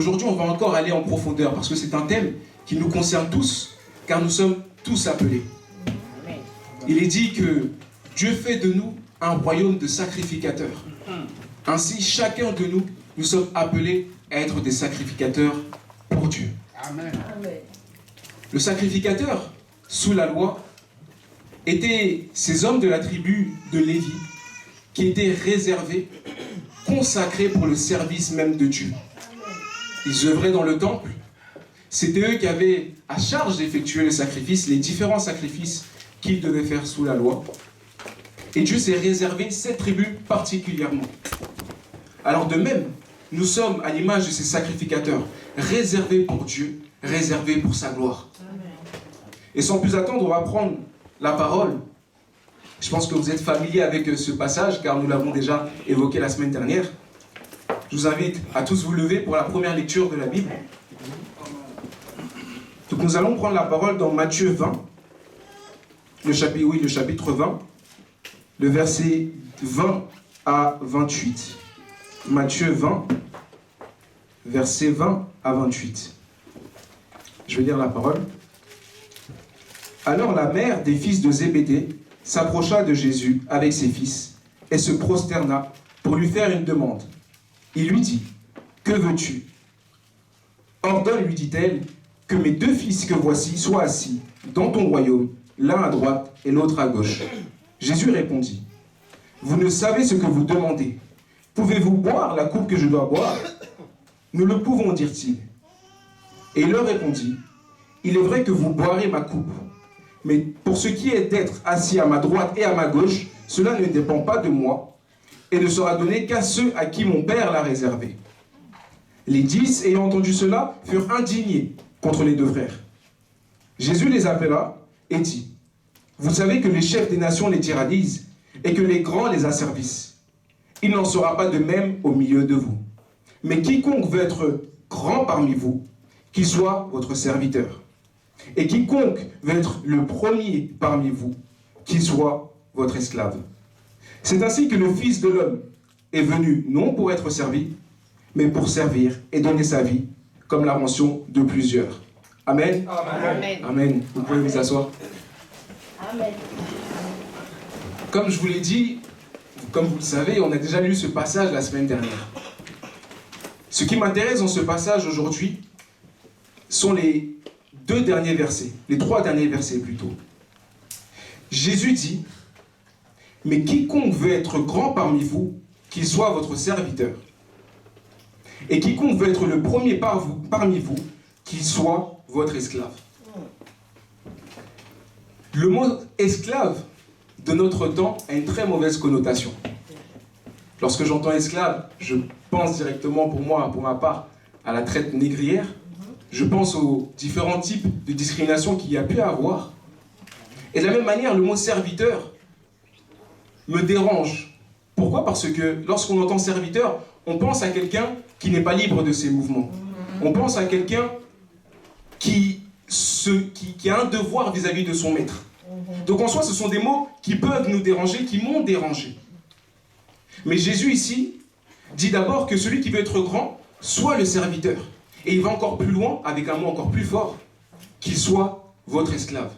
Aujourd'hui, on va encore aller en profondeur parce que c'est un thème qui nous concerne tous, car nous sommes tous appelés. Il est dit que Dieu fait de nous un royaume de sacrificateurs. Ainsi, chacun de nous, nous sommes appelés à être des sacrificateurs pour Dieu. Amen. Le sacrificateur, sous la loi, étaient ces hommes de la tribu de Lévi qui étaient réservés, consacrés pour le service même de Dieu. Ils œuvraient dans le temple. C'était eux qui avaient à charge d'effectuer les sacrifices, les différents sacrifices qu'ils devaient faire sous la loi. Et Dieu s'est réservé cette tribu particulièrement. Alors de même, nous sommes à l'image de ces sacrificateurs, réservés pour Dieu, réservés pour sa gloire. Et sans plus attendre, on va prendre la parole. Je pense que vous êtes familiers avec ce passage, car nous l'avons déjà évoqué la semaine dernière. Je vous invite à tous vous lever pour la première lecture de la Bible. Donc nous allons prendre la parole dans Matthieu 20, le chapitre 20, le verset 20 à 28. Matthieu 20, verset 20 à 28. Je vais lire la parole. Alors la mère des fils de Zébédée s'approcha de Jésus avec ses fils et se prosterna pour lui faire une demande. Il lui dit, « Que veux-tu » Ordonne, lui dit-elle, « que mes deux fils que voici soient assis dans ton royaume, l'un à droite et l'autre à gauche. » Jésus répondit, « Vous ne savez ce que vous demandez. Pouvez-vous boire la coupe que je dois boire ?» Nous le pouvons, dirent-ils. Et il leur répondit, « Il est vrai que vous boirez ma coupe, mais pour ce qui est d'être assis à ma droite et à ma gauche, cela ne dépend pas de moi, et ne sera donné qu'à ceux à qui mon Père l'a réservé. » Les 10, ayant entendu cela, furent indignés contre les deux frères. Jésus les appela et dit, « Vous savez que les chefs des nations les tyrannisent, et que les grands les asservissent. Il n'en sera pas de même au milieu de vous. Mais quiconque veut être grand parmi vous, qu'il soit votre serviteur. Et quiconque veut être le premier parmi vous, qu'il soit votre esclave. C'est ainsi que le Fils de l'homme est venu non pour être servi, mais pour servir et donner sa vie, comme la mention de plusieurs. Amen. Amen. Amen. Vous pouvez vous asseoir. Amen. Comme je vous l'ai dit, comme vous le savez, on a déjà lu ce passage la semaine dernière. Ce qui m'intéresse dans ce passage aujourd'hui sont les deux derniers versets, les trois derniers versets plutôt. Jésus dit, « Mais quiconque veut être grand parmi vous, qu'il soit votre serviteur. Et quiconque veut être le premier parmi vous, qu'il soit votre esclave. » Le mot « esclave » de notre temps a une très mauvaise connotation. Lorsque j'entends esclave, je pense directement pour ma part, à la traite négrière. Je pense aux différents types de discrimination qu'il y a pu avoir. Et de la même manière, le mot serviteur me dérange. Pourquoi ? Parce que lorsqu'on entend serviteur, on pense à quelqu'un qui n'est pas libre de ses mouvements. On pense à quelqu'un qui a un devoir vis-à-vis de son maître. Donc en soi, ce sont des mots qui peuvent nous déranger, qui m'ont dérangé. Mais Jésus ici dit d'abord que celui qui veut être grand soit le serviteur. Et il va encore plus loin, avec un mot encore plus fort, qu'il soit votre esclave.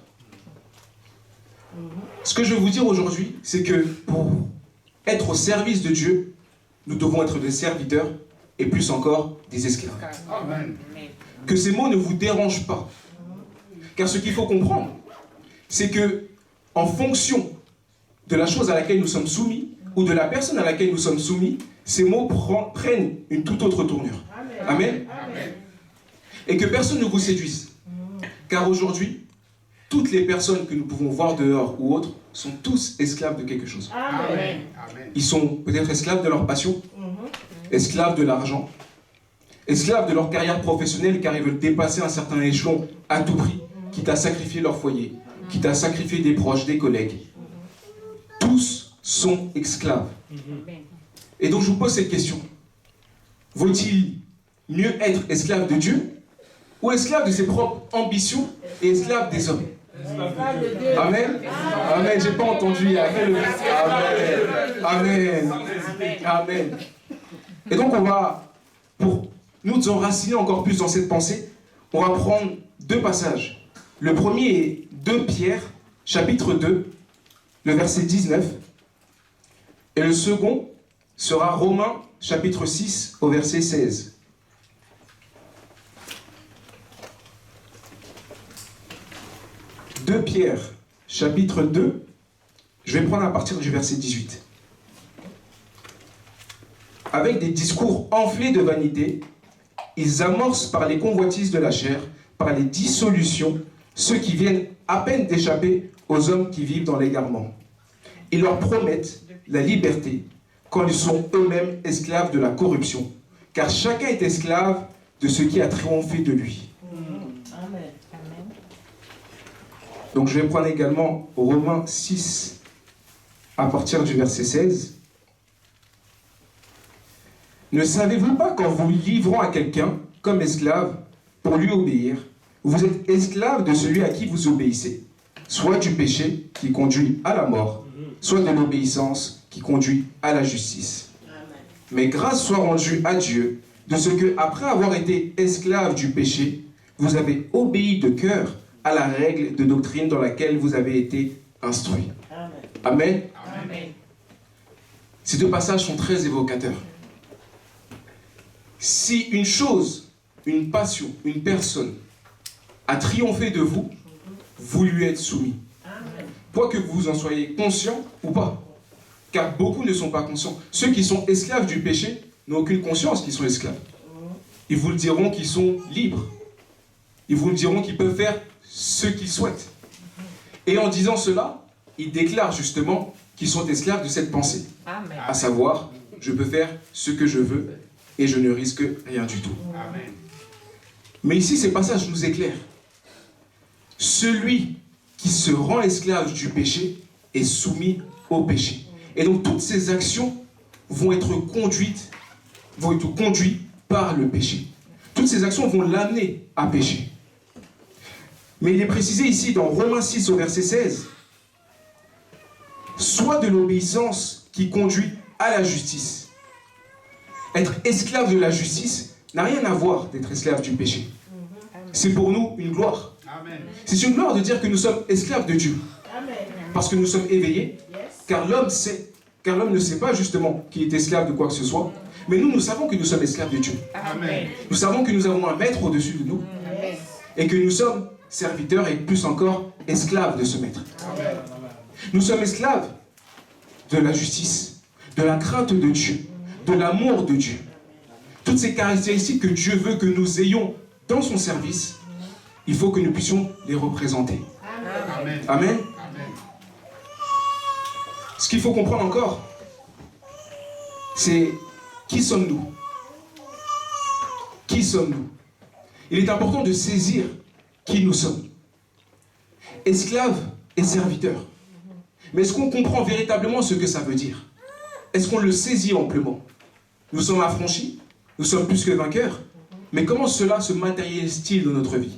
Ce que je veux vous dire aujourd'hui, c'est que pour être au service de Dieu, nous devons être des serviteurs et plus encore des esclaves. Amen. Que ces mots ne vous dérangent pas. Car ce qu'il faut comprendre, c'est que en fonction de la chose à laquelle nous sommes soumis, ou de la personne à laquelle nous sommes soumis, ces mots prennent une toute autre tournure. Amen. Amen. Et que personne ne vous séduise. Car aujourd'hui, toutes les personnes que nous pouvons voir dehors ou autres sont tous esclaves de quelque chose. Amen. Ils sont peut-être esclaves de leur passion, esclaves de l'argent, esclaves de leur carrière professionnelle car ils veulent dépasser un certain échelon à tout prix, quitte à sacrifier leur foyer, quitte à sacrifier des proches, des collègues. Tous sont esclaves. Et donc je vous pose cette question. Vaut-il mieux être esclave de Dieu ou esclave de ses propres ambitions et esclave des hommes? Amen. Amen. J'ai pas entendu. Amen. Amen. Amen. Amen. Et donc on va, pour nous enraciner encore plus dans cette pensée, on va prendre deux passages. Le premier est 2 Pierre, chapitre 2, le verset 19. Et le second sera Romains, chapitre 6, au verset 16. « 2 Pierre, chapitre 2, je vais prendre à partir du verset 18. Avec des discours enflés de vanité, ils amorcent par les convoitises de la chair, par les dissolutions, ceux qui viennent à peine d'échapper aux hommes qui vivent dans l'égarement. Ils leur promettent la liberté quand ils sont eux-mêmes esclaves de la corruption, car chacun est esclave de ce qui a triomphé de lui. » Amen. Donc je vais prendre également Romains 6 à partir du verset 16. « Ne savez-vous pas qu'en vous livrant à quelqu'un comme esclave pour lui obéir, vous êtes esclave de celui à qui vous obéissez, soit du péché qui conduit à la mort, soit de l'obéissance qui conduit à la justice. Mais grâce soit rendue à Dieu de ce que, après avoir été esclave du péché, vous avez obéi de cœur à la règle de doctrine dans laquelle vous avez été instruit. » Amen. Amen. Ces deux passages sont très évocateurs. Si une chose, une passion, une personne a triomphé de vous, vous lui êtes soumis. Quoi que vous en soyez conscient ou pas. Car beaucoup ne sont pas conscients. Ceux qui sont esclaves du péché n'ont aucune conscience qu'ils sont esclaves. Ils vous le diront qu'ils sont libres. Ils vous le diront qu'ils peuvent faire ce qu'ils souhaitent. Et en disant cela, ils déclarent justement qu'ils sont esclaves de cette pensée. Amen. À savoir, je peux faire ce que je veux et je ne risque rien du tout. Amen. Mais ici, ces passages nous éclairent. Celui qui se rend esclave du péché est soumis au péché. Et donc, toutes ces actions vont être conduites par le péché. Toutes ces actions vont l'amener à pécher. Mais il est précisé ici dans Romains 6 au verset 16, soit de l'obéissance qui conduit à la justice. Être esclave de la justice n'a rien à voir d'être esclave du péché. C'est pour nous une gloire. Amen. C'est une gloire de dire que nous sommes esclaves de Dieu. Amen. Parce que nous sommes éveillés. Yes. Car l'homme ne sait pas justement qu'il est esclave de quoi que ce soit. Mais nous savons que nous sommes esclaves de Dieu. Amen. Nous savons que nous avons un maître au-dessus de nous. Yes. Et que nous sommes serviteurs et plus encore esclaves de ce maître. Amen. Nous sommes esclaves de la justice, de la crainte de Dieu, de l'amour de Dieu. Toutes ces caractéristiques que Dieu veut que nous ayons dans son service, il faut que nous puissions les représenter. Amen. Amen. Amen. Ce qu'il faut comprendre encore, c'est qui sommes-nous? Qui sommes-nous? Il est important de saisir qui nous sommes. Esclaves et serviteurs. Mais est-ce qu'on comprend véritablement ce que ça veut dire? Est-ce qu'on le saisit amplement? Nous sommes affranchis, nous sommes plus que vainqueurs, mais comment cela se matérialise-t-il dans notre vie?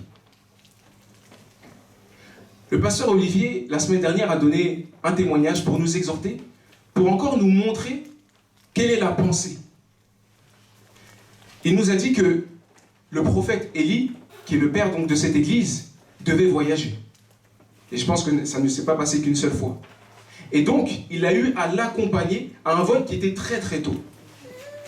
Le pasteur Olivier, la semaine dernière, a donné un témoignage pour nous exhorter, pour encore nous montrer quelle est la pensée. Il nous a dit que le prophète Élie, qui est le père donc de cette église, devait voyager. Et je pense que ça ne s'est pas passé qu'une seule fois. Et donc, il a eu à l'accompagner à un vol qui était très très tôt.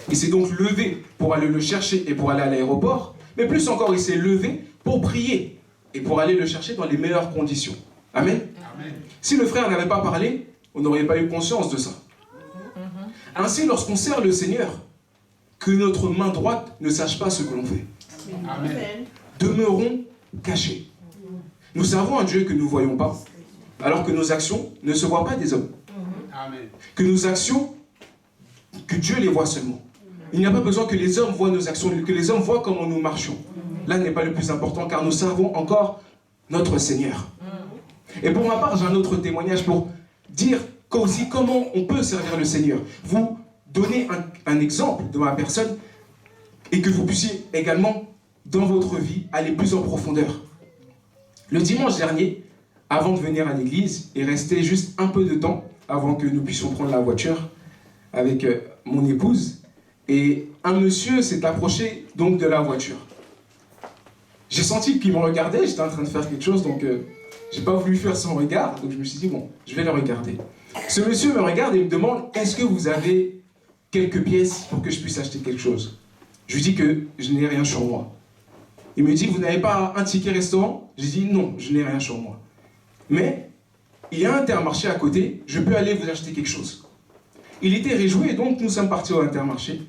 Il s'est donc levé pour aller le chercher et pour aller à l'aéroport, mais plus encore, il s'est levé pour prier et pour aller le chercher dans les meilleures conditions. Amen. Amen. Si le frère n'avait pas parlé, on n'aurait pas eu conscience de ça. Ainsi, lorsqu'on sert le Seigneur, que notre main droite ne sache pas ce que l'on fait. Amen. Demeurons cachés. Nous servons un Dieu que nous ne voyons pas, alors que nos actions ne se voient pas des hommes. Amen. Que nos actions, que Dieu les voit seulement. Il n'y a pas besoin que les hommes voient nos actions, que les hommes voient comment nous marchons. Là n'est pas le plus important, car nous servons encore notre Seigneur. Et pour ma part, j'ai un autre témoignage pour dire aussi comment on peut servir le Seigneur. Vous donner un exemple de ma personne et que vous puissiez également, dans votre vie, aller plus en profondeur. Le dimanche dernier, avant de venir à l'église et rester juste un peu de temps avant que nous puissions prendre la voiture avec mon épouse, Et un monsieur s'est approché donc de la voiture. J'ai senti qu'il me regardait, j'étais en train de faire quelque chose, donc j'ai pas voulu faire son regard, donc je me suis dit, bon, je vais le regarder. Ce monsieur me regarde et me demande, est-ce que vous avez quelques pièces pour que je puisse acheter quelque chose? Je lui dis que je n'ai rien sur moi. Il me dit, vous n'avez pas un ticket restaurant? J'ai dit, non, je n'ai rien sur moi. Mais, il y a un Intermarché à côté, je peux aller vous acheter quelque chose. Il était réjoui et donc nous sommes partis au Intermarché.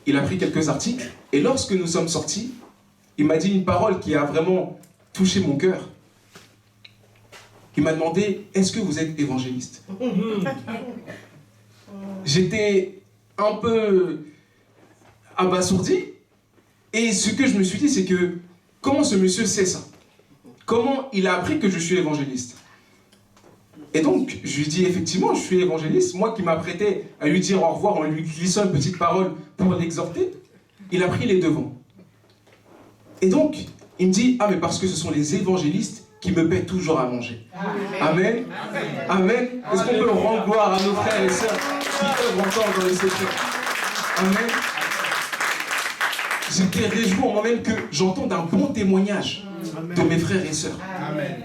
Il a pris quelques articles et lorsque nous sommes sortis, il m'a dit une parole qui a vraiment touché mon cœur. Il m'a demandé, est-ce que vous êtes évangéliste? J'étais un peu abasourdi. Et ce que je me suis dit, c'est que, comment ce monsieur sait ça? Comment il a appris que je suis évangéliste? Et donc, je lui dis, effectivement, je suis évangéliste. Moi qui m'apprêtais à lui dire au revoir en lui glissant une petite parole pour l'exhorter, il a pris les devants. Et donc, il me dit, ah mais parce que ce sont les évangélistes qui me paient toujours à manger. Amen. Amen. Amen. Est-ce qu'on peut rendre gloire à nos frères et sœurs qui œuvrent encore dans les secrets? Amen. J'étais réjoui en moi-même que j'entende un bon témoignage de mes frères et sœurs. Amen.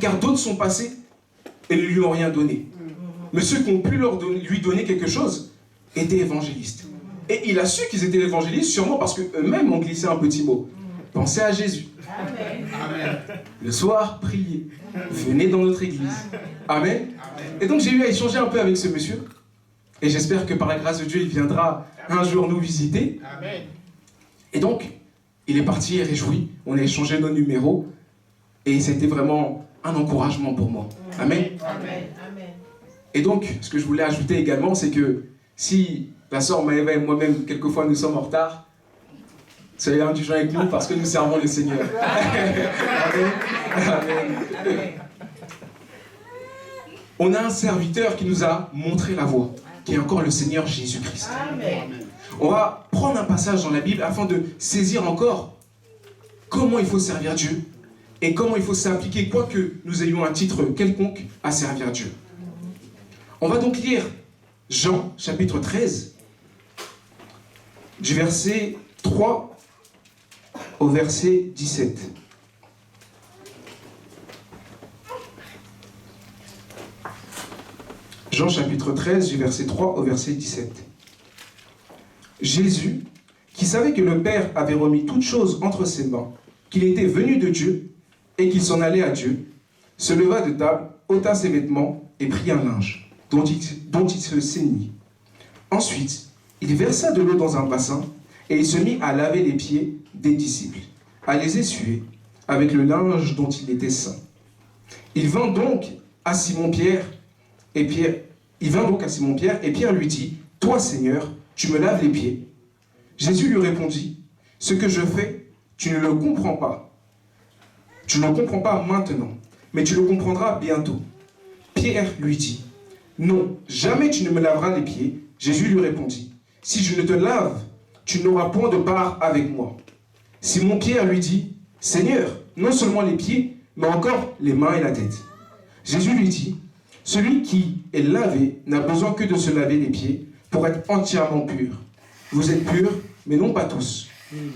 Car d'autres sont passés et ne lui ont rien donné. Mais ceux qui ont pu lui donner quelque chose étaient évangélistes. Et il a su qu'ils étaient évangélistes sûrement parce qu'eux-mêmes ont glissé un petit mot. Pensez à Jésus. Amen. Le soir, priez. Venez dans notre église. Amen. Et donc j'ai eu à échanger un peu avec ce monsieur. Et j'espère que par la grâce de Dieu, il viendra un jour nous visiter. Amen. Et donc, il est parti et réjoui. On a échangé nos numéros. Et c'était vraiment un encouragement pour moi. Amen. Amen. Et donc, ce que je voulais ajouter également, c'est que si la sœur Maëva et moi-même, quelquefois, nous sommes en retard, soyez indulgents avec nous parce que nous servons le Seigneur. Amen. Amen. On a un serviteur qui nous a montré la voie, qui est encore le Seigneur Jésus-Christ. Amen. On va prendre un passage dans la Bible afin de saisir encore comment il faut servir Dieu et comment il faut s'appliquer, quoique nous ayons un titre quelconque, à servir Dieu. On va donc lire Jean, chapitre 13, du verset 3 au verset 17. Jean, chapitre 13, du verset 3 au verset 17. Jésus, qui savait que le Père avait remis toutes choses entre ses mains, qu'il était venu de Dieu et qu'il s'en allait à Dieu, se leva de table, ôta ses vêtements et prit un linge dont il se ceignit. Ensuite, il versa de l'eau dans un bassin et il se mit à laver les pieds des disciples, à les essuyer avec le linge dont il était saint. Il vint donc à Simon-Pierre et Pierre lui dit, « Toi, Seigneur, tu me laves les pieds. » Jésus lui répondit, « Ce que je fais, tu ne le comprends pas. Tu ne le comprends pas maintenant, mais tu le comprendras bientôt. » Pierre lui dit, « Non, jamais tu ne me laveras les pieds. » Jésus lui répondit, « Si je ne te lave, tu n'auras point de part avec moi. » Simon-Pierre lui dit, « Seigneur, non seulement les pieds, mais encore les mains et la tête. » Jésus lui dit, « Celui qui est lavé n'a besoin que de se laver les pieds pour être entièrement pur. Vous êtes purs, mais non pas tous. »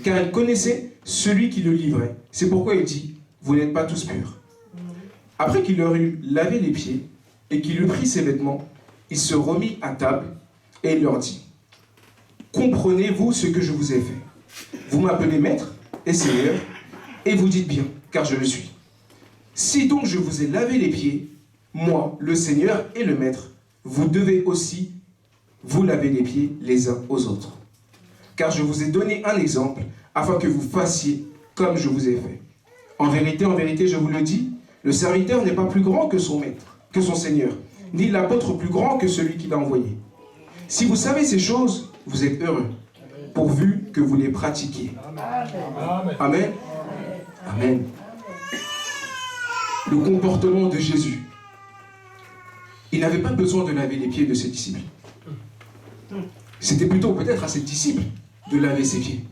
Car il connaissait celui qui le livrait. C'est pourquoi il dit, « Vous n'êtes pas tous purs. » Après qu'il leur eut lavé les pieds et qu'il eut pris ses vêtements, il se remit à table et il leur dit, « Comprenez-vous ce que je vous ai fait? Vous m'appelez maître et seigneur, et vous dites bien, car je le suis. Si donc je vous ai lavé les pieds, moi, le Seigneur et le Maître, vous devez aussi vous laver les pieds les uns aux autres. Car je vous ai donné un exemple, afin que vous fassiez comme je vous ai fait. En vérité, je vous le dis, le serviteur n'est pas plus grand que son maître, que son Seigneur, ni l'apôtre plus grand que celui qui l'a envoyé. Si vous savez ces choses, vous êtes heureux, pourvu que vous les pratiquiez. Amen. Amen. Amen. Le comportement de Jésus. Il n'avait pas besoin de laver les pieds de ses disciples. C'était plutôt peut-être à ses disciples de laver ses pieds.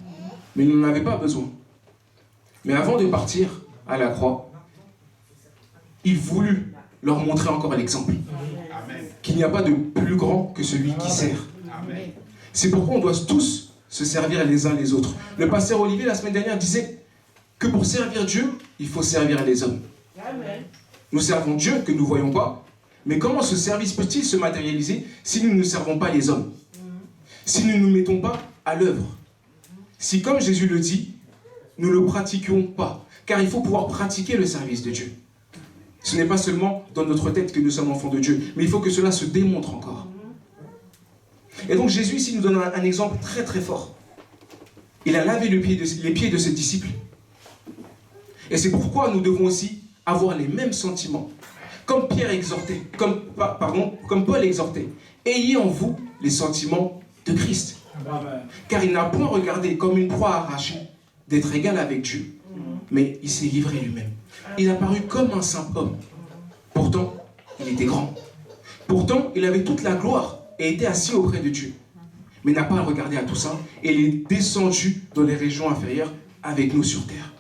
Mais il n'en avait pas besoin. Mais avant de partir à la croix, il voulut leur montrer encore l'exemple. Qu'il n'y a pas de plus grand que celui qui sert. C'est pourquoi on doit tous se servir les uns les autres. Le pasteur Olivier, la semaine dernière, disait que pour servir Dieu, il faut servir les hommes. Amen. Nous servons Dieu que nous ne voyons pas, mais comment ce service peut-il se matérialiser si nous ne servons pas les hommes? Si nous ne nous mettons pas à l'œuvre? Si, comme Jésus le dit, nous ne le pratiquions pas? Car il faut pouvoir pratiquer le service de Dieu. Ce n'est pas seulement dans notre tête que nous sommes enfants de Dieu, mais il faut que cela se démontre encore. Et donc Jésus ici nous donne un exemple très très fort. Il a lavé les pieds de ses disciples. Et c'est pourquoi nous devons aussi avoir les mêmes sentiments. Comme Pierre exhortait, comme Paul exhortait. Ayez en vous les sentiments de Christ. Car il n'a point regardé comme une proie arrachée d'être égal avec Dieu, mais il s'est livré lui-même. Il a paru comme un simple homme. Pourtant, il était grand. Pourtant, il avait toute la gloire et était assis auprès de Dieu. Mais n'a pas regardé à tout ça et il est descendu dans les régions inférieures avec nous sur terre.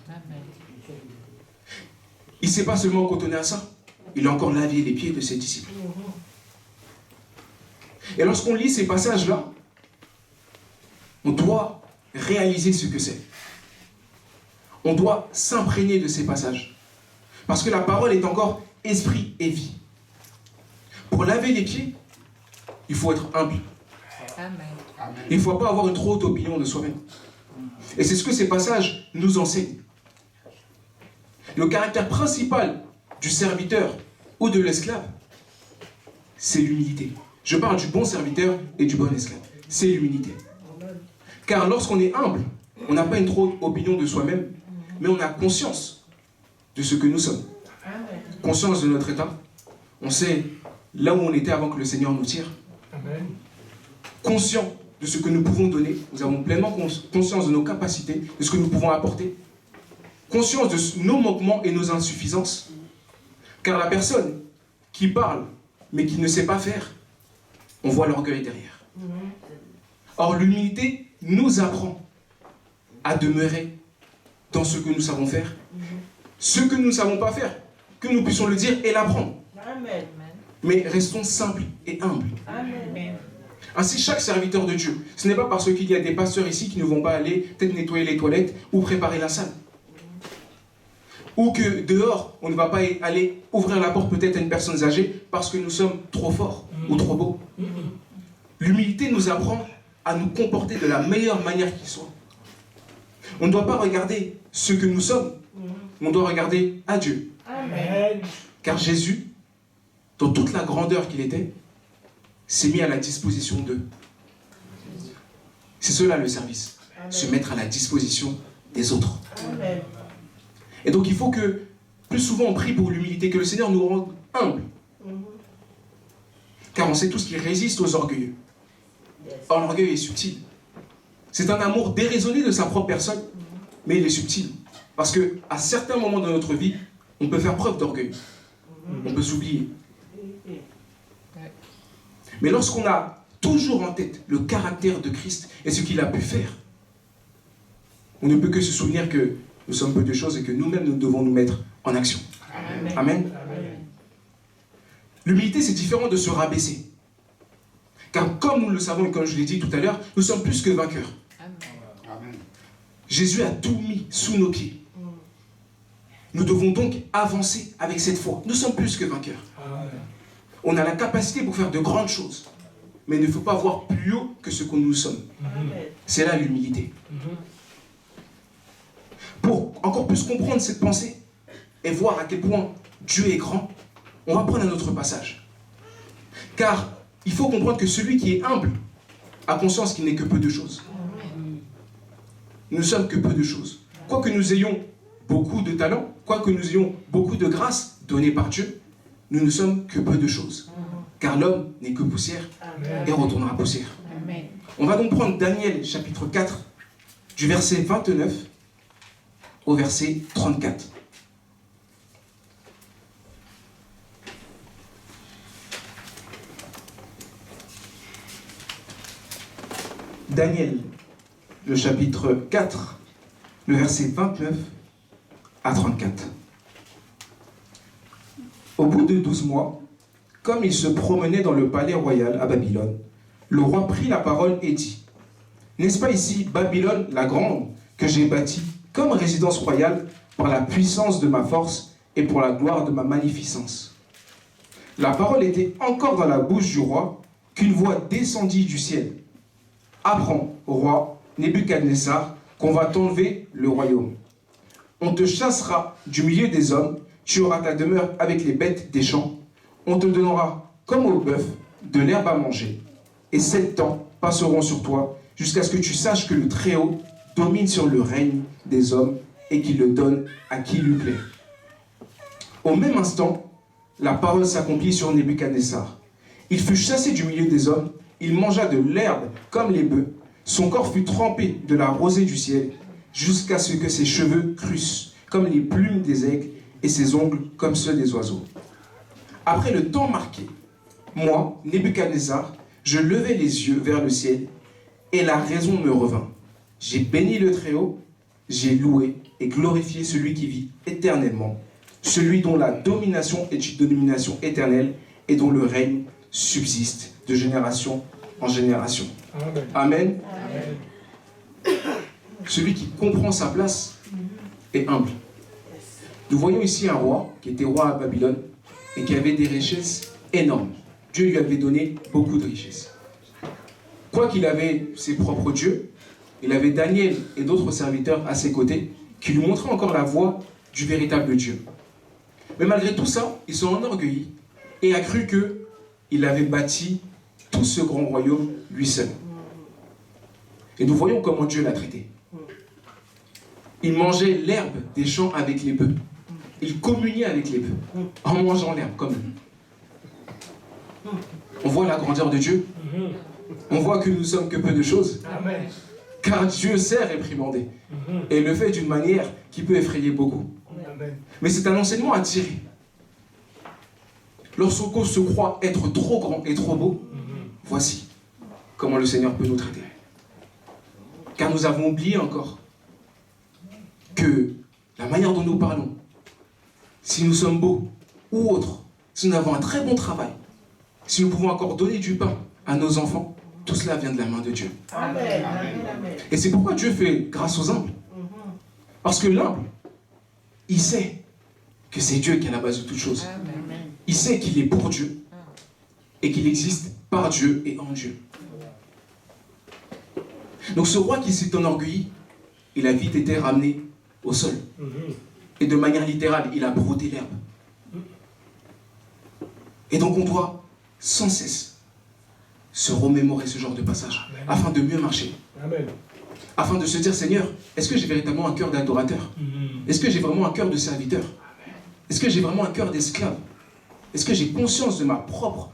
Il ne s'est pas seulement cantonné à ça, il a encore lavé les pieds de ses disciples. Et lorsqu'on lit ces passages-là, on doit réaliser ce que c'est. On doit s'imprégner de ces passages. Parce que la parole est encore esprit et vie. Pour laver les pieds, il faut être humble. Amen. Il ne faut pas avoir une trop haute opinion de soi-même. Et c'est ce que ces passages nous enseignent. Le caractère principal du serviteur ou de l'esclave, c'est l'humilité. Je parle du bon serviteur et du bon esclave. C'est l'humilité. Car lorsqu'on est humble, on n'a pas une trop haute opinion de soi-même, mais on a conscience de ce que nous sommes. Conscience de notre état. On sait là où on était avant que le Seigneur nous tire. Amen. Conscient de ce que nous pouvons donner. Nous avons pleinement conscience de nos capacités, de ce que nous pouvons apporter. Conscience de nos manquements et nos insuffisances. Car la personne qui parle, mais qui ne sait pas faire, on voit l'orgueil derrière. Or, l'humilité nous apprend à demeurer dans ce que nous savons faire. Ce que nous ne savons pas faire, que nous puissions le dire et l'apprendre. Amen. Mais restons simples et humbles. Amen. Ainsi, chaque serviteur de Dieu, ce n'est pas parce qu'il y a des pasteurs ici qui ne vont pas aller peut-être nettoyer les toilettes ou préparer la salle. Ou que dehors, on ne va pas aller ouvrir la porte peut-être à une personne âgée parce que nous sommes trop forts ou trop beaux. L'humilité nous apprend à nous comporter de la meilleure manière qui soit. On ne doit pas regarder ce que nous sommes, on doit regarder à Dieu. Amen. Car Jésus, dans toute la grandeur qu'il était, s'est mis à la disposition d'eux. C'est cela le service, se mettre à la disposition des autres. Amen. Et donc il faut que, plus souvent on prie pour l'humilité, que le Seigneur nous rende humbles. Car on sait tous qu'il résiste aux orgueilleux. Or l'orgueil est subtil. C'est un amour déraisonné de sa propre personne, mais il est subtil. Parce qu'à certains moments de notre vie, on peut faire preuve d'orgueil. On peut s'oublier. Mais lorsqu'on a toujours en tête le caractère de Christ et ce qu'il a pu faire, on ne peut que se souvenir que nous sommes peu de choses et que nous-mêmes, nous devons nous mettre en action. Amen. Amen. L'humilité, c'est différent de se rabaisser. Car comme nous le savons et comme je l'ai dit tout à l'heure, nous sommes plus que vainqueurs. Amen. Jésus a tout mis sous nos pieds. Nous devons donc avancer avec cette foi. Nous sommes plus que vainqueurs. On a la capacité pour faire de grandes choses. Mais il ne faut pas voir plus haut que ce que nous sommes. C'est là l'humilité. Pour encore plus comprendre cette pensée et voir à quel point Dieu est grand, on va prendre un autre passage. Car il faut comprendre que celui qui est humble a conscience qu'il n'est que peu de choses. Nous ne sommes que peu de choses. Quoique nous ayons beaucoup de talent, quoique nous ayons beaucoup de grâce donnée par Dieu, nous ne sommes que peu de choses. Car l'homme n'est que poussière et retournera poussière. Amen. On va donc prendre Daniel chapitre 4, du verset 29 au verset 34. Daniel, le chapitre 4, le verset 29 à 34. Au bout de 12 mois, comme il se promenait dans le palais royal à Babylone, le roi prit la parole et dit : N'est-ce pas ici Babylone la grande que j'ai bâtie comme résidence royale par la puissance de ma force et pour la gloire de ma magnificence. La parole était encore dans la bouche du roi qu'une voix descendit du ciel. Apprends, roi Nebuchadnezzar, qu'on va t'enlever le royaume. On te chassera du milieu des hommes, tu auras ta demeure avec les bêtes des champs. On te donnera, comme au bœuf, de l'herbe à manger. Et 7 ans passeront sur toi, jusqu'à ce que tu saches que le Très-Haut domine sur le règne des hommes et qu'il le donne à qui lui plaît. Au même instant, la parole s'accomplit sur Nebuchadnezzar. Il fut chassé du milieu des hommes, il mangea de l'herbe comme les bœufs, son corps fut trempé de la rosée du ciel, jusqu'à ce que ses cheveux crussent comme les plumes des aigles et ses ongles comme ceux des oiseaux. Après le temps marqué, moi, Nebuchadnezzar, je levai les yeux vers le ciel et la raison me revint. J'ai béni le Très-Haut, j'ai loué et glorifié celui qui vit éternellement, celui dont la domination est une domination éternelle et dont le règne subsiste de génération en génération. Amen. Amen. Amen. Celui qui comprend sa place est humble. Nous voyons ici un roi qui était roi à Babylone et qui avait des richesses énormes. Dieu lui avait donné beaucoup de richesses. Quoiqu'il avait ses propres dieux, il avait Daniel et d'autres serviteurs à ses côtés qui lui montraient encore la voie du véritable Dieu. Mais malgré tout ça, il s'est enorgueilli et a cru qu'il avait bâti tout ce grand royaume lui seul. Et nous voyons comment Dieu l'a traité. Il mangeait l'herbe des champs avec les bœufs. Il communiait avec les bœufs en mangeant l'herbe comme eux. On voit la grandeur de Dieu. On voit que nous sommes que peu de choses. Amen. Car Dieu sait réprimander. Et le fait d'une manière qui peut effrayer beaucoup. Amen. Mais c'est un enseignement à tirer. Lorsqu'on se croit être trop grand et trop beau, voici comment le Seigneur peut nous traiter. Car nous avons oublié encore que la manière dont nous parlons, si nous sommes beaux ou autres, si nous avons un très bon travail, si nous pouvons encore donner du pain à nos enfants, tout cela vient de la main de Dieu. Amen. Et c'est pourquoi Dieu fait grâce aux humbles. Parce que l'humble, il sait que c'est Dieu qui est à la base de toutes choses. Il sait qu'il est pour Dieu et qu'il existe par Dieu et en Dieu. Donc ce roi qui s'est enorgueilli, il a vite été ramené au sol. Et de manière littérale, il a brouté l'herbe. Et donc on doit sans cesse se remémorer ce genre de passage, afin de mieux marcher. Amen. Afin de se dire, Seigneur, est-ce que j'ai véritablement un cœur d'adorateur? Est-ce que j'ai vraiment un cœur de serviteur? Est-ce que j'ai vraiment un cœur d'esclave? Est-ce que j'ai conscience de ma propre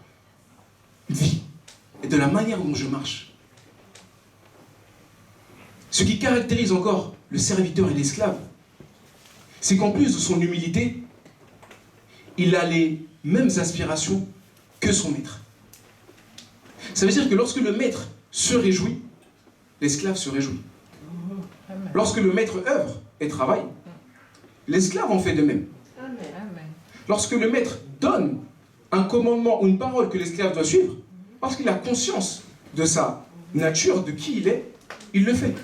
vie et de la manière dont je marche? Ce qui caractérise encore le serviteur et l'esclave, c'est qu'en plus de son humilité, il a les mêmes aspirations que son maître. Ça veut dire que lorsque le maître se réjouit, l'esclave se réjouit. Lorsque le maître œuvre et travaille, l'esclave en fait de même. Lorsque le maître donne un commandement ou une parole que l'esclave doit suivre, parce qu'il a conscience de sa nature, de qui il le fait.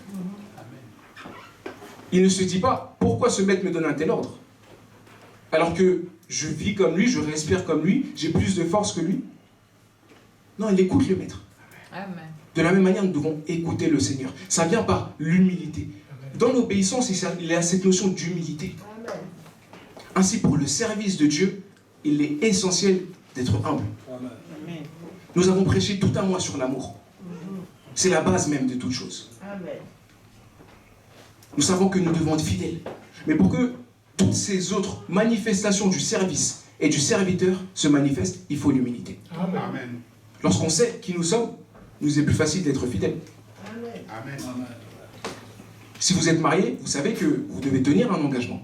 Il ne se dit pas, pourquoi ce maître me donne un tel ordre? Alors que je vis comme lui, je respire comme lui, j'ai plus de force que lui. Non, il écoute le maître. Amen. De la même manière, nous devons écouter le Seigneur. Ça vient par l'humilité. Dans l'obéissance, il y a cette notion d'humilité. Ainsi, pour le service de Dieu, il est essentiel d'être humble. Amen. Nous avons prêché tout un mois sur l'amour. C'est la base même de toute chose. Nous savons que nous devons être fidèles. Mais pour que toutes ces autres manifestations du service et du serviteur se manifestent, il faut l'humilité. Amen. Lorsqu'on sait qui nous sommes, nous est plus facile d'être fidèles. Amen. Si vous êtes marié, vous savez que vous devez tenir un engagement.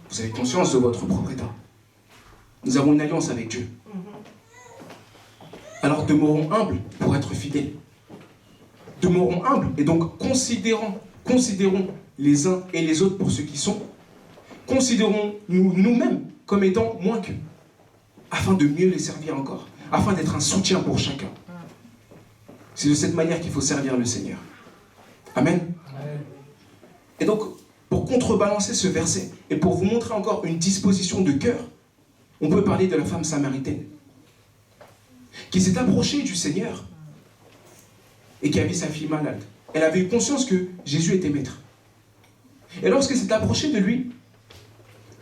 Vous avez conscience de votre propre état. Nous avons une alliance avec Dieu. Alors demeurons humbles pour être fidèles. Demeurons humbles et donc considérons les uns et les autres pour ce qu'ils sont. Considérons-nous nous-mêmes comme étant moins qu'eux, afin de mieux les servir encore, afin d'être un soutien pour chacun. C'est de cette manière qu'il faut servir le Seigneur. Amen. Et donc, pour contrebalancer ce verset, et pour vous montrer encore une disposition de cœur, on peut parler de la femme samaritaine, qui s'est approchée du Seigneur, et qui avait sa fille malade. Elle avait eu conscience que Jésus était maître. Et lorsqu'elle s'est approchée de lui,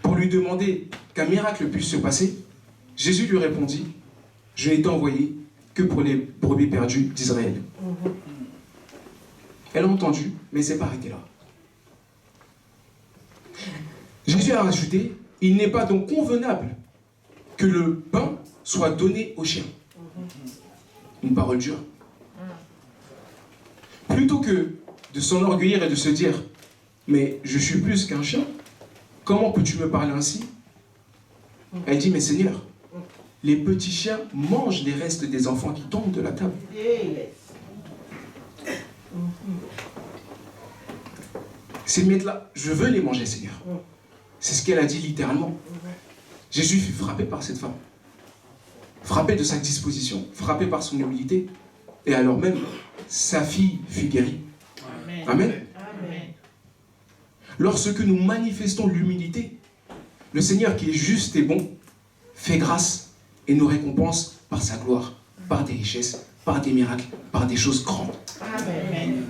pour lui demander qu'un miracle puisse se passer, Jésus lui répondit, « Je n'ai été envoyé que pour les brebis perdues d'Israël. » Elle a entendu, mais elle ne s'est pas arrêtée là. Jésus a rajouté, « Il n'est pas donc convenable que le pain soit donné aux chiens. » Une parole dure. Plutôt que de s'enorgueillir et de se dire, « Mais je suis plus qu'un chien, comment peux-tu me parler ainsi ?» Elle dit, « Mais Seigneur, les petits chiens mangent les restes des enfants qui tombent de la table. » Ces miettes-là, je veux les manger, Seigneur. C'est ce qu'elle a dit littéralement. Jésus fut frappé par cette femme. Frappé de sa disposition, frappé par son humilité. Et alors même, sa fille fut guérie. Amen. Amen. Amen. Lorsque nous manifestons l'humilité, le Seigneur qui est juste et bon, fait grâce et nous récompense par sa gloire, par des richesses, par des miracles, par des choses grandes. Amen.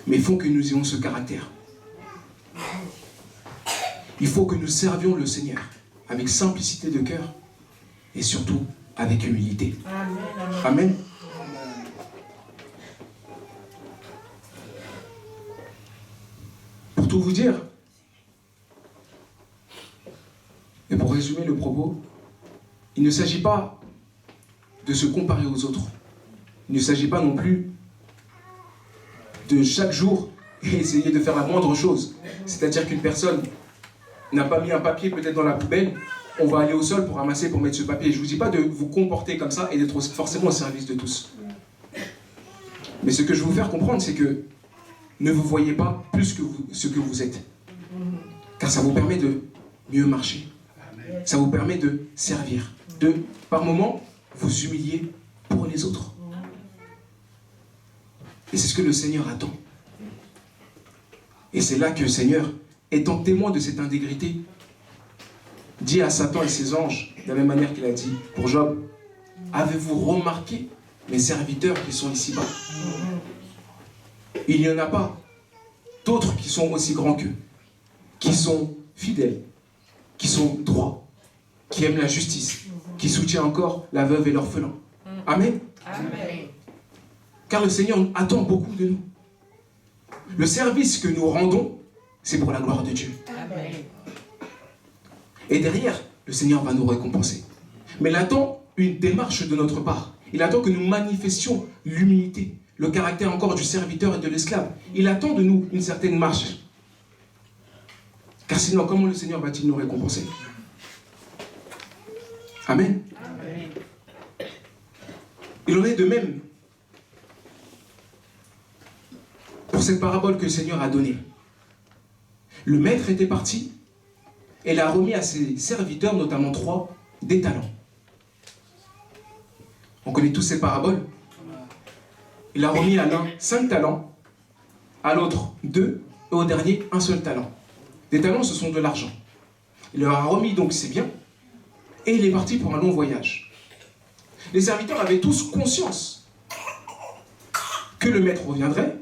Mais il faut que nous ayons ce caractère. Il faut que nous servions le Seigneur avec simplicité de cœur et surtout avec humilité. Amen. Amen. Pour tout vous dire, et pour résumer le propos, il ne s'agit pas de se comparer aux autres. Il ne s'agit pas non plus de chaque jour essayer de faire la moindre chose. C'est-à-dire qu'une personne n'a pas mis un papier peut-être dans la poubelle, on va aller au sol pour ramasser, pour mettre ce papier. Je ne vous dis pas de vous comporter comme ça et d'être forcément au service de tous. Mais ce que je veux vous faire comprendre, c'est que ne vous voyez pas plus que ce que vous êtes. Car ça vous permet de mieux marcher. Ça vous permet de servir. De, par moments, vous humilier pour les autres. Et c'est ce que le Seigneur attend. Et c'est là que le Seigneur, étant témoin de cette intégrité, dit à Satan et ses anges, de la même manière qu'il a dit pour Job, « Avez-vous remarqué mes serviteurs qui sont ici-bas ? Il n'y en a pas d'autres qui sont aussi grands qu'eux, qui sont fidèles, qui sont droits, qui aiment la justice, qui soutiennent encore la veuve et l'orphelin. » Amen. Amen. Car le Seigneur attend beaucoup de nous. Le service que nous rendons, c'est pour la gloire de Dieu. Amen. Et derrière, le Seigneur va nous récompenser. Mais il attend une démarche de notre part. Il attend que nous manifestions l'humilité, le caractère encore du serviteur et de l'esclave. Il attend de nous une certaine marche. Car sinon, comment le Seigneur va-t-il nous récompenser? Amen. Amen. Il en est de même pour cette parabole que le Seigneur a donnée. Le maître était parti et il a remis à ses serviteurs, notamment 3, des talents. On connaît tous ces paraboles. Il a remis à l'un 5 talents, à l'autre 2, et au dernier 1 seul talent. Des talents, ce sont de l'argent. Il leur a remis donc ses biens, et il est parti pour un long voyage. Les serviteurs avaient tous conscience que le maître reviendrait,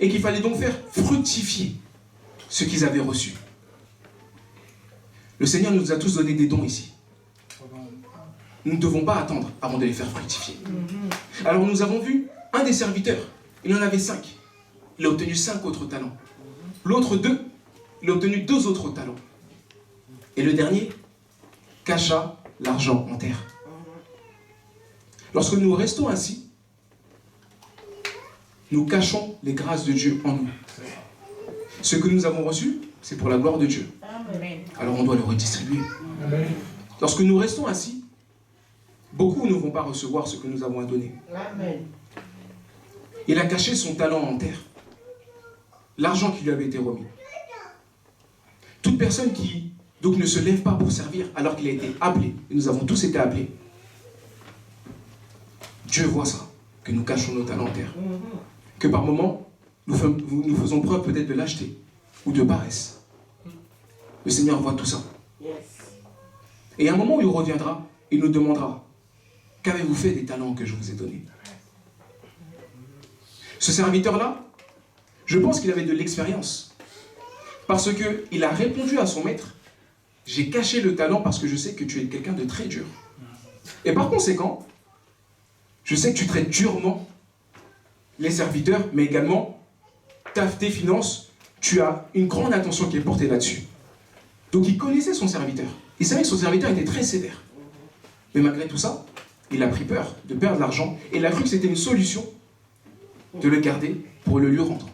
et qu'il fallait donc faire fructifier ce qu'ils avaient reçu. Le Seigneur nous a tous donné des dons ici. Nous ne devons pas attendre avant de les faire fructifier. Alors nous avons vu un des serviteurs, il en avait 5. Il a obtenu 5 autres talents. L'autre 2, il a obtenu 2 autres talents. Et le dernier cacha l'argent en terre. Lorsque nous restons ainsi, nous cachons les grâces de Dieu en nous. Ce que nous avons reçu, c'est pour la gloire de Dieu. Alors on doit le redistribuer. Lorsque nous restons ainsi, beaucoup ne vont pas recevoir ce que nous avons à donner. Il a caché son talent en terre. L'argent qui lui avait été remis. Toute personne qui donc ne se lève pas pour servir alors qu'il a été appelé, et nous avons tous été appelés, Dieu voit ça, que nous cachons nos talents en terre. Que par moments, nous faisons preuve peut-être de lâcheté ou de paresse. Le Seigneur voit tout ça. Et à un moment où il reviendra, il nous demandera, qu'avez-vous fait des talents que je vous ai donnés? Ce serviteur-là, je pense qu'il avait de l'expérience. Parce qu'il a répondu à son maître, j'ai caché le talent parce que je sais que tu es quelqu'un de très dur. Et par conséquent, je sais que tu traites durement les serviteurs, mais également tes finances, tu as une grande attention qui est portée là-dessus. Donc il connaissait son serviteur. Il savait que son serviteur était très sévère. Mais malgré tout ça, il a pris peur de perdre l'argent et il a cru que c'était une solution de le garder pour le lui rendre.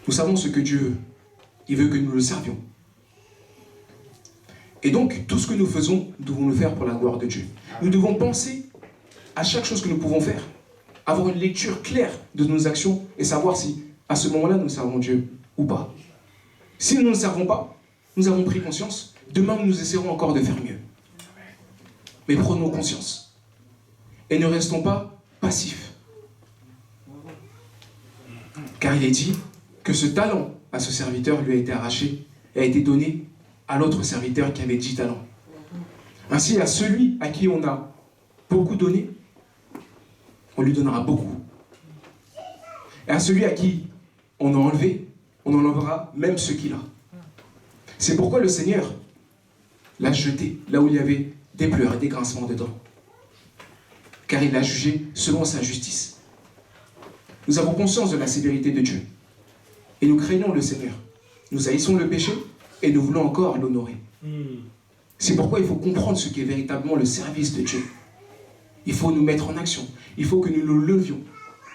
Nous savons ce que Dieu veut. Il veut que nous le servions. Et donc, tout ce que nous faisons, nous devons le faire pour la gloire de Dieu. Nous devons penser à chaque chose que nous pouvons faire, avoir une lecture claire de nos actions et savoir si, à ce moment-là, nous servons Dieu ou pas. Si nous ne le servons pas, nous avons pris conscience. Demain, nous essaierons encore de faire mieux. Mais prenons conscience. Et ne restons pas passifs. Car il est dit que ce talent à ce serviteur lui a été arraché et a été donné à l'autre serviteur qui avait 10 talents. Ainsi, à celui à qui on a beaucoup donné, on lui donnera beaucoup. Et à celui à qui on a enlevé, on en enlèvera même ce qu'il a. C'est pourquoi le Seigneur l'a jeté là où il y avait des pleurs et des grincements dedans. Car il l'a jugé selon sa justice. Nous avons conscience de la sévérité de Dieu. Et nous craignons le Seigneur. Nous haïssons le péché et nous voulons encore l'honorer. C'est pourquoi il faut comprendre ce qu'est véritablement le service de Dieu. Il faut nous mettre en action. Il faut que nous nous levions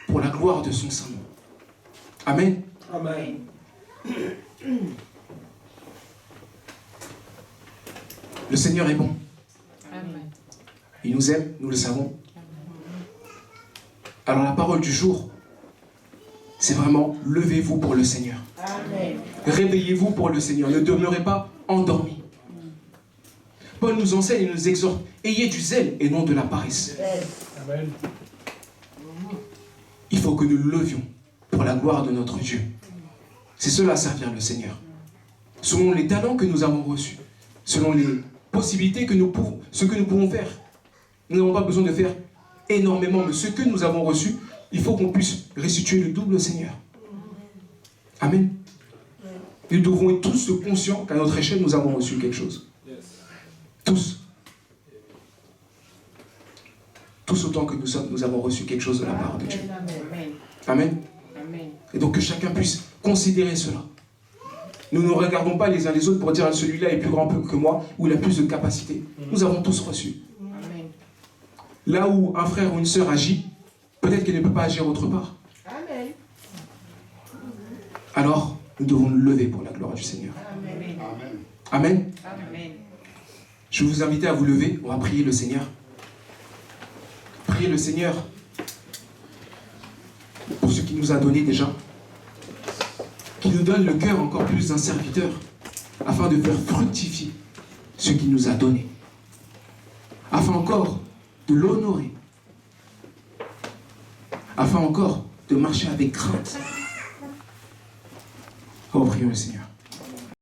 pour la gloire de son Saint-Nom. Amen. Amen. Le Seigneur est bon. Amen. Il nous aime, nous le savons. Alors la parole du jour, c'est vraiment levez-vous pour le Seigneur. Amen. Réveillez-vous pour le Seigneur. Ne demeurez pas endormis. Paul nous enseigne et nous exhorte. Ayez du zèle et non de la paresse. Amen. Il faut que nous nous levions pour la gloire de notre Dieu. C'est cela servir le Seigneur. Selon les talents que nous avons reçus, selon les possibilités que nous pouvons, ce que nous pouvons faire. Nous n'avons pas besoin de faire énormément, mais ce que nous avons reçu, il faut qu'on puisse restituer le double au Seigneur. Amen. Nous devons être tous conscients qu'à notre échelle, nous avons reçu quelque chose. Tous. Tous autant que nous sommes, nous avons reçu quelque chose de la part de Dieu. Amen. Et donc que chacun puisse considérer cela. Nous ne regardons pas les uns les autres pour dire celui-là est plus grand que moi ou il a plus de capacité. Nous avons tous reçu. Amen. Là où un frère ou une sœur agit, peut-être qu'elle ne peut pas agir autre part. Amen. Alors, nous devons nous lever pour la gloire du Seigneur. Amen. Amen. Amen. Je vais vous inviter à vous lever. On va prier le Seigneur. Priez le Seigneur pour ce qu'il nous a donné déjà. Qu'il nous donne le cœur encore plus d'un serviteur afin de faire fructifier ce qu'il nous a donné. Afin encore de l'honorer. Afin encore de marcher avec crainte. Oh, prions le Seigneur.